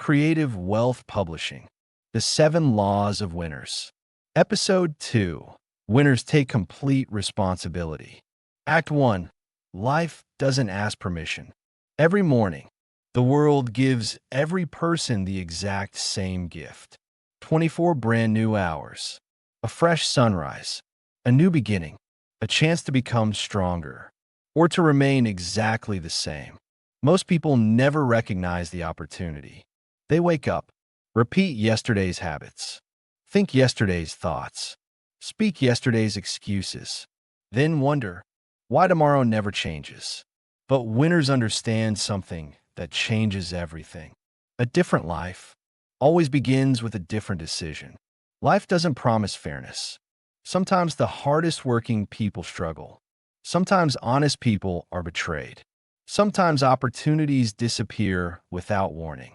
Creative Wealth Publishing, The 7 Laws of Winners. Episode 2, Winners Take Complete Responsibility. Act 1, Life Doesn't Ask Permission. Every morning, the world gives every person the exact same gift. 24 brand new hours, a fresh sunrise, a new beginning, a chance to become stronger, or to remain exactly the same. Most people never recognize the opportunity. They wake up, repeat yesterday's habits, think yesterday's thoughts, speak yesterday's excuses, then wonder why tomorrow never changes. But winners understand something that changes everything. A different life always begins with a different decision. Life doesn't promise fairness. Sometimes the hardest working people struggle. Sometimes honest people are betrayed. Sometimes opportunities disappear without warning.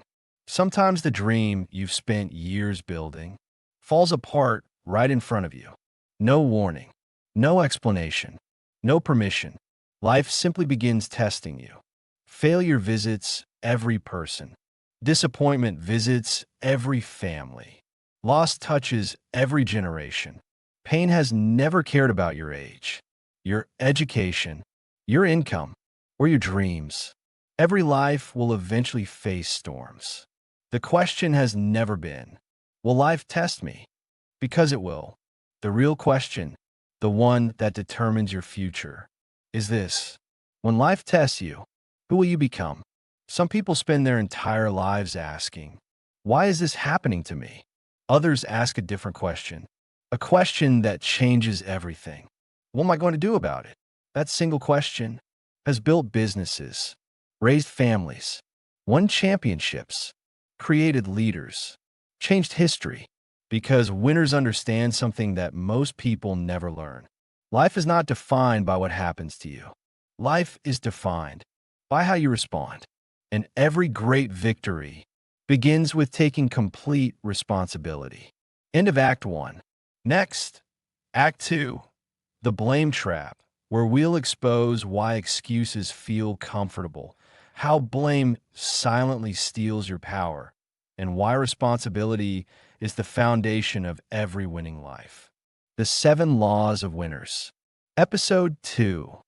Sometimes the dream you've spent years building falls apart right in front of you. No warning, no explanation, no permission. Life simply begins testing you. Failure visits every person. Disappointment visits every family. Loss touches every generation. Pain has never cared about your age, your education, your income, or your dreams. Every life will eventually face storms. The question has never been, will life test me? Because it will. The real question, the one that determines your future, is this: when life tests you, who will you become? Some people spend their entire lives asking, why is this happening to me? Others ask a different question, a question that changes everything. What am I going to do about it? That single question has built businesses, raised families, won championships, created leaders, changed history, because winners understand something that most people never learn. Life is not defined by what happens to you. Life is defined by how you respond. And every great victory begins with taking complete responsibility. End of Act 1. Next, Act 2, The Blame Trap, where we'll expose why excuses feel comfortable, how blame silently steals your power, and why responsibility is the foundation of every winning life. The 7 Laws of Winners. Episode 2,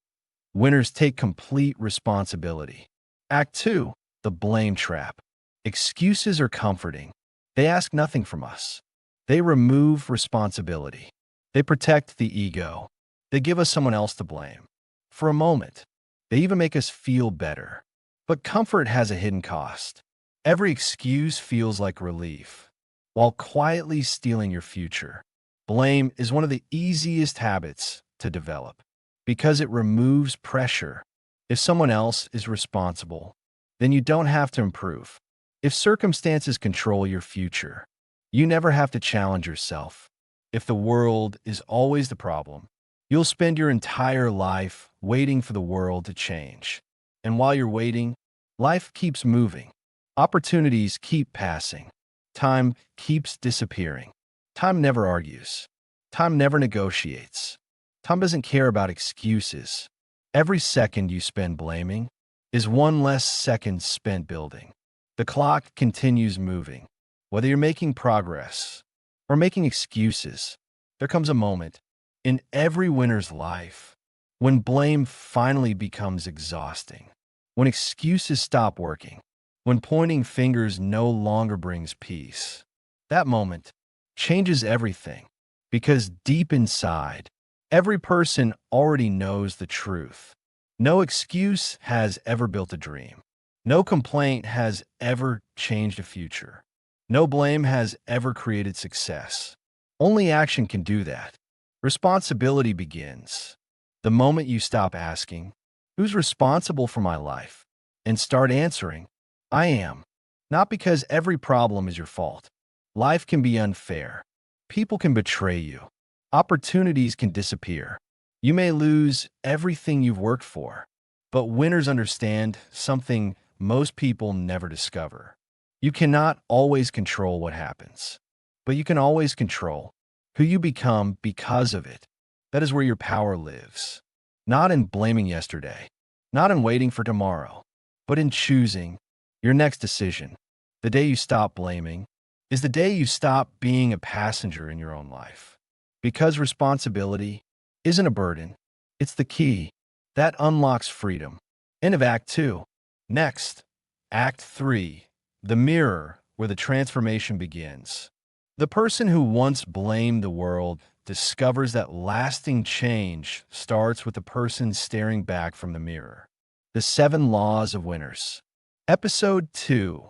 Winners Take Complete Responsibility. Act 2, The Blame Trap. Excuses are comforting. They ask nothing from us. They remove responsibility. They protect the ego. They give us someone else to blame. For a moment, they even make us feel better. But comfort has a hidden cost. Every excuse feels like relief, while quietly stealing your future. Blame is one of the easiest habits to develop because it removes pressure. If someone else is responsible, then you don't have to improve. If circumstances control your future, you never have to challenge yourself. If the world is always the problem, you'll spend your entire life waiting for the world to change. And while you're waiting, life keeps moving. Opportunities keep passing. Time keeps disappearing. Time never argues. Time never negotiates. Time doesn't care about excuses. Every second you spend blaming is one less second spent building. The clock continues moving. Whether you're making progress or making excuses, there comes a moment in every winner's life when blame finally becomes exhausting, when excuses stop working, when pointing fingers no longer brings peace. That moment changes everything, because deep inside, every person already knows the truth. No excuse has ever built a dream. No complaint has ever changed a future. No blame has ever created success. Only action can do that. Responsibility begins the moment you stop asking, who's responsible for my life? And start answering, I am. Not because every problem is your fault. Life can be unfair. People can betray you. Opportunities can disappear. You may lose everything you've worked for. But winners understand something most people never discover. You cannot always control what happens, but you can always control who you become because of it. That is where your power lives. Not in blaming yesterday, not in waiting for tomorrow, but in choosing your next decision. the day you stop blaming, is the day you stop being a passenger in your own life. Because responsibility isn't a burden, it's the key that unlocks freedom. End of Act 2. Next, Act 3, the mirror, where the transformation begins. The person who once blamed the world discovers that lasting change starts with the person staring back from the mirror. The 7 Laws of Winners. Episode 2.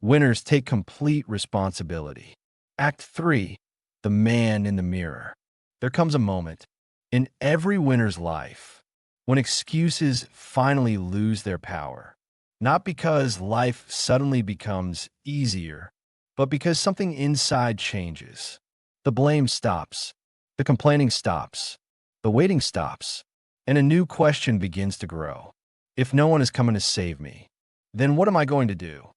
Winners take complete responsibility. Act 3. The man in the mirror. There comes a moment in every winner's life when excuses finally lose their power. Not because life suddenly becomes easier, but because something inside changes. The blame stops. The complaining stops. The waiting stops. And a new question begins to grow. If no one is coming to save me, then what am I going to do?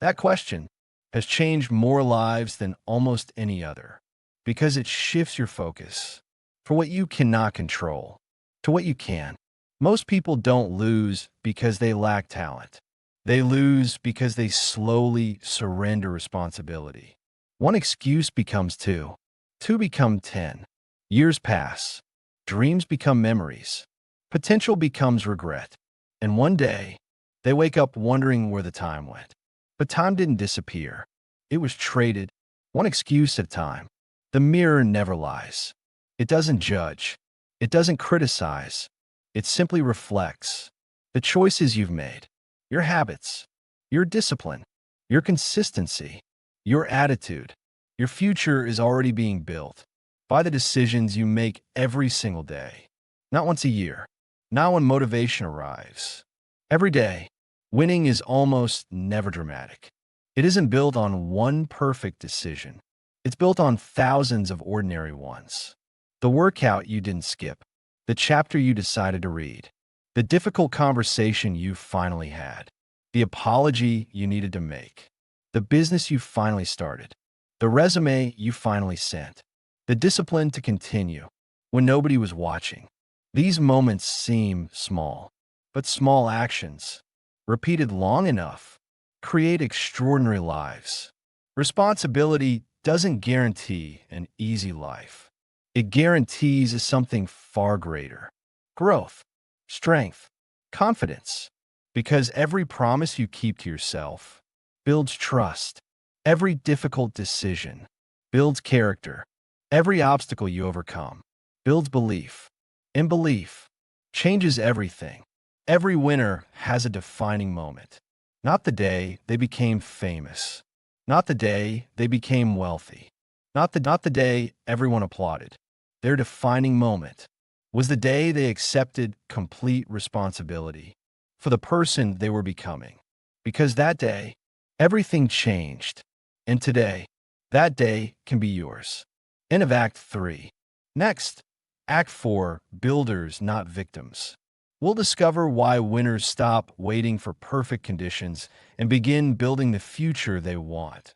That question has changed more lives than almost any other because it shifts your focus from what you cannot control to what you can. Most people don't lose because they lack talent. They lose because they slowly surrender responsibility. One excuse becomes two. Two become 10. Years pass. Dreams become memories. Potential becomes regret. And one day, they wake up wondering where the time went. But time didn't disappear. It was traded, one excuse at a time. The mirror never lies. It doesn't judge. It doesn't criticize. It simply reflects the choices you've made, your habits, your discipline, your consistency, your attitude. Your future is already being built by the decisions you make every single day. Not once a year, not when motivation arrives. Every day, winning is almost never dramatic. It isn't built on one perfect decision. It's built on thousands of ordinary ones. The workout you didn't skip, the chapter you decided to read, the difficult conversation you finally had, the apology you needed to make, the business you finally started, the resume you finally sent, the discipline to continue when nobody was watching. These moments seem small, but small actions, repeated long enough, create extraordinary lives. Responsibility doesn't guarantee an easy life. It guarantees something far greater: growth, strength, confidence. Because every promise you keep to yourself builds trust. Every difficult decision builds character. Every obstacle you overcome builds belief. And belief changes everything. Every winner has a defining moment. Not the day they became famous. Not the day they became wealthy. Not the day everyone applauded. Their defining moment was the day they accepted complete responsibility for the person they were becoming. Because that day, everything changed. And today, that day can be yours. End of Act 3. Next, Act 4, Builders, Not Victims. We'll discover why winners stop waiting for perfect conditions and begin building the future they want,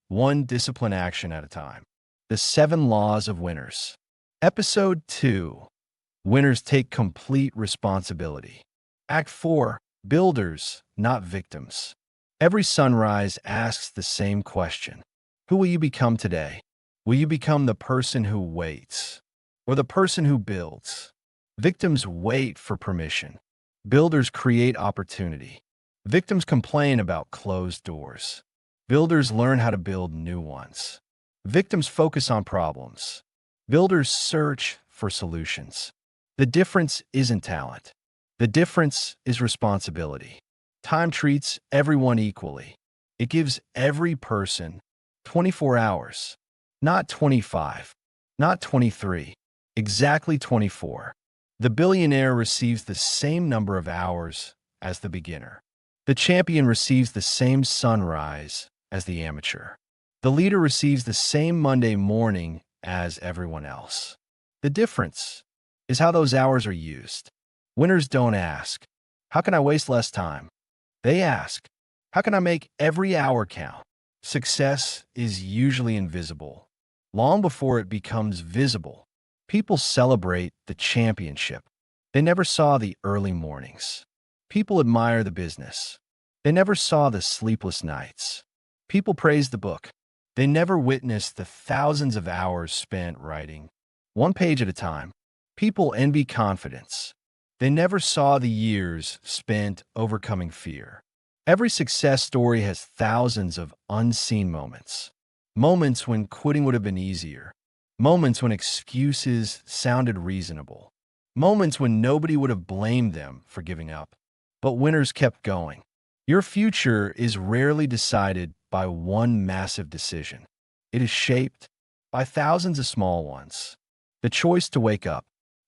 one disciplined action at a time. The 7 Laws of Winners. Episode 2. Winners take complete responsibility. Act 4. Builders, not victims. Every sunrise asks the same question. Who will you become today? Will you become the person who waits, or the person who builds? Victims wait for permission. Builders create opportunity. Victims complain about closed doors. Builders learn how to build new ones. Victims focus on problems. Builders search for solutions. The difference isn't talent. The difference is responsibility. Time treats everyone equally. It gives every person 24 hours, not 25, not 23, exactly 24. The billionaire receives the same number of hours as the beginner. The champion receives the same sunrise as the amateur. The leader receives the same Monday morning as everyone else. The difference is how those hours are used. Winners don't ask, "How can I waste less time?" They ask, "How can I make every hour count?" Success is usually invisible. Long before it becomes visible, people celebrate the championship. They never saw the early mornings. People admire the business. They never saw the sleepless nights. People praise the book. They never witnessed the thousands of hours spent writing, one page at a time. People envy confidence. They never saw the years spent overcoming fear. Every success story has thousands of unseen moments. Moments when quitting would have been easier. Moments when excuses sounded reasonable. Moments when nobody would have blamed them for giving up. But winners kept going. Your future is rarely decided by one massive decision. It is shaped by thousands of small ones. The choice to wake up,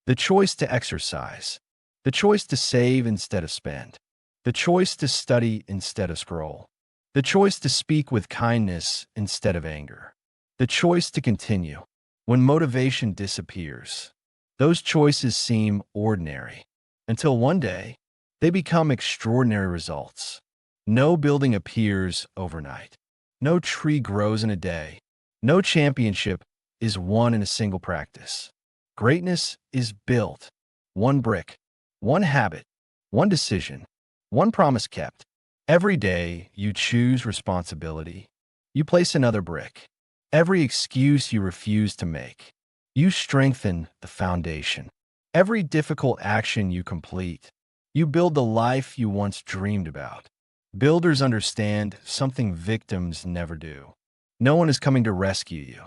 the choice to exercise, the choice to save instead of spend, the choice to study instead of scroll, the choice to speak with kindness instead of anger, the choice to continue when motivation disappears. Those choices seem ordinary until one day they become extraordinary results. No building appears overnight. No tree grows in a day. No championship is won in a single practice. Greatness is built one brick, one habit, one decision, one promise kept. Every day you choose responsibility, you place another brick. Every excuse you refuse to make, you strengthen the foundation. Every difficult action you complete, you build the life you once dreamed about. Builders understand something victims never do. No one is coming to rescue you.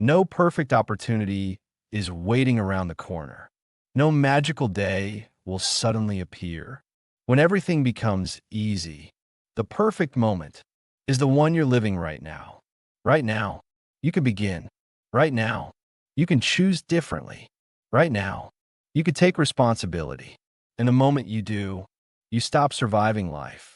No perfect opportunity is waiting around the corner. No magical day will suddenly appear. When everything becomes easy, the perfect moment is the one you're living right now. Right now, you can begin. Right now, you can choose differently. Right now, you can take responsibility. And the moment you do, you stop surviving life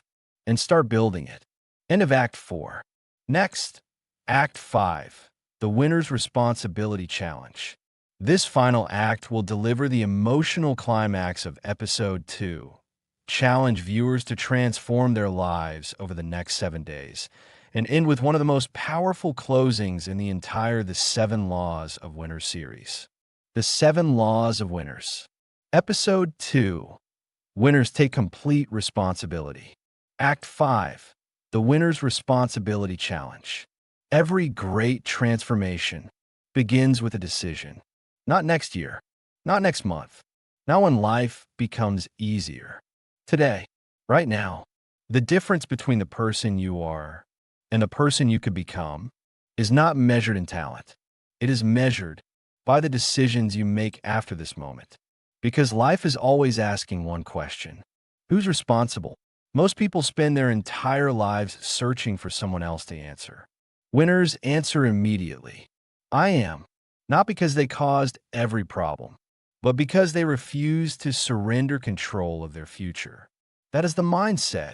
and start building it. End of Act 4. Next, Act 5, the Winner's Responsibility Challenge. This final act will deliver the emotional climax of Episode 2. Challenge viewers to transform their lives over the next 7 days, and end with one of the most powerful closings in the entire The 7 Laws of Winners series. The 7 Laws of Winners. Episode 2. Winners take complete responsibility. Act 5. The Winner's Responsibility Challenge. Every great transformation begins with a decision. Not next year, not next month, not when life becomes easier. Today, right now, the difference between the person you are and the person you could become is not measured in talent. It is measured by the decisions you make after this moment. Because life is always asking one question: who's responsible? Most people spend their entire lives searching for someone else to answer. Winners answer immediately. I am. Not because they caused every problem, but because they refuse to surrender control of their future. That is the mindset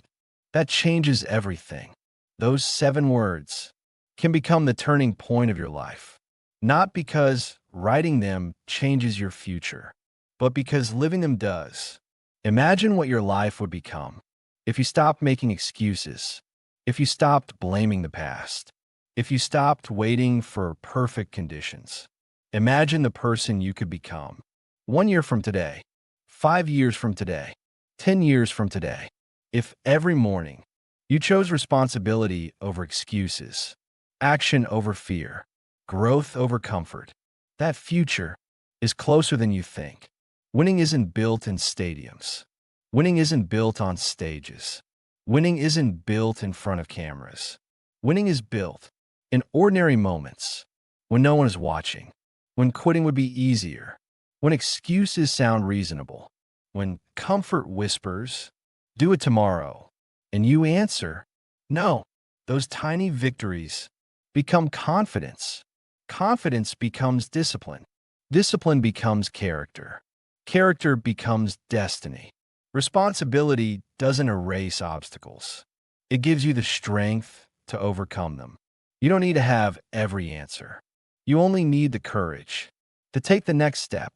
that changes everything. Those 7 words can become the turning point of your life. Not because writing them changes your future, but because living them does. Imagine what your life would become if you stopped making excuses, if you stopped blaming the past, if you stopped waiting for perfect conditions. Imagine the person you could become 1 year from today, 5 years from today, 10 years from today. If every morning you chose responsibility over excuses, action over fear, growth over comfort, that future is closer than you think. Winning isn't built in stadiums. Winning isn't built on stages. Winning isn't built in front of cameras. Winning is built in ordinary moments when no one is watching, when quitting would be easier, when excuses sound reasonable, when comfort whispers, "Do it tomorrow," and you answer, "No." Those tiny victories become confidence. Confidence becomes discipline. Discipline becomes character. Character becomes destiny. Responsibility doesn't erase obstacles. It gives you the strength to overcome them. You don't need to have every answer. You only need the courage to take the next step,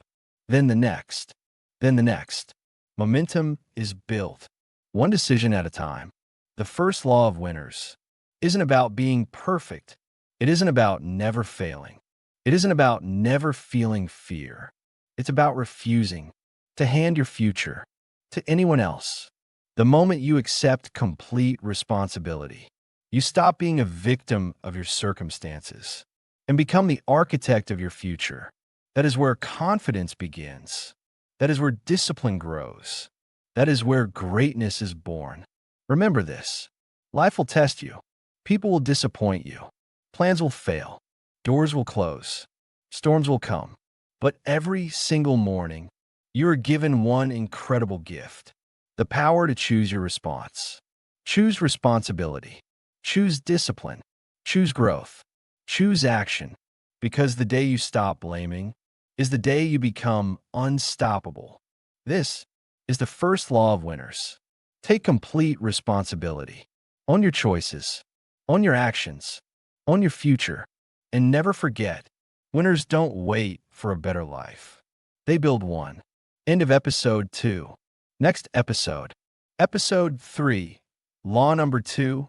then the next, then the next. Momentum is built one decision at a time. The first law of winners isn't about being perfect. It isn't about never failing. It isn't about never feeling fear. It's about refusing to hand your future to anyone else. The moment you accept complete responsibility, You stop being a victim of your circumstances and become the architect of your future. That is where confidence begins. That is where discipline grows. That is where greatness is born. Remember this. Life will test you. People will disappoint you. Plans will fail. Doors will close. Storms will come. But every single morning, you are given one incredible gift: the power to choose your response. Choose responsibility. Choose discipline. Choose growth. Choose action. Because the day you stop blaming is the day you become unstoppable. This is the first law of winners. Take complete responsibility. Own your choices. Own your actions. Own your future. And never forget, winners don't wait for a better life. They build one. End of episode 2. Next episode. Episode 3. Law number 2.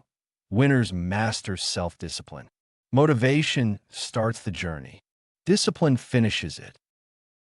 Winners master self-discipline. Motivation starts the journey. Discipline finishes it.